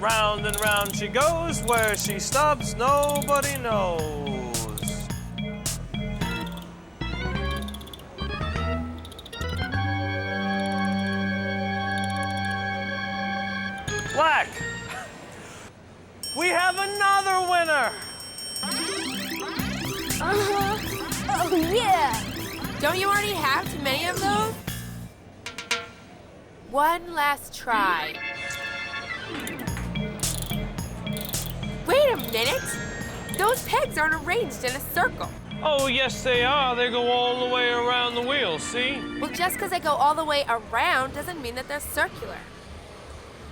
Round and round she goes, where she stops, nobody knows. Black! We have another winner! Oh, yeah! Don't you already have too many of those? One last try. Wait a minute! Those pegs aren't arranged in a circle. Oh, yes, they are. They go all the way around the wheel, see? Well, just because they go all the way around doesn't mean that they're circular.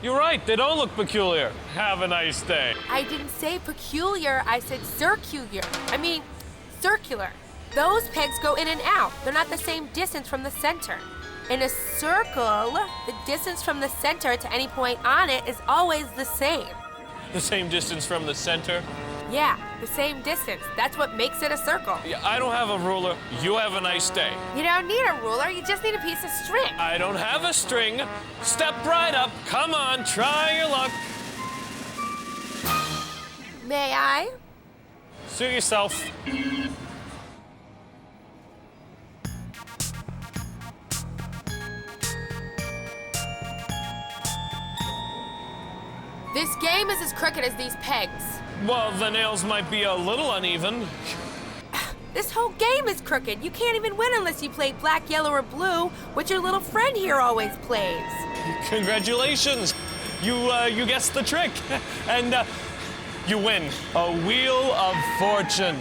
You're right, they don't look peculiar. Have a nice day. I didn't say peculiar, I said circular. Circular. Those pegs go in and out. They're not the same distance from the center. In a circle, the distance from the center to any point on it is always the same. The same distance from the center? Yeah, the same distance. That's what makes it a circle. Yeah, I don't have a ruler. You have a nice day. You don't need a ruler, you just need a piece of string. I don't have a string. Step right up. Come on, try your luck. May I? Suit yourself. This game is as crooked as these pegs. Well, the nails might be a little uneven. This whole game is crooked. You can't even win unless you play black, yellow, or blue, which your little friend here always plays. Congratulations. You guessed the trick. And you win a Wheel of Fortune.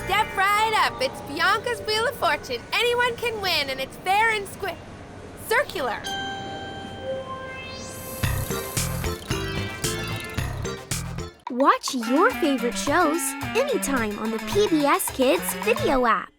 Step right up. It's Bianca's Wheel of Fortune. Anyone can win, and it's fair and circular. Watch your favorite shows anytime on the PBS Kids video app.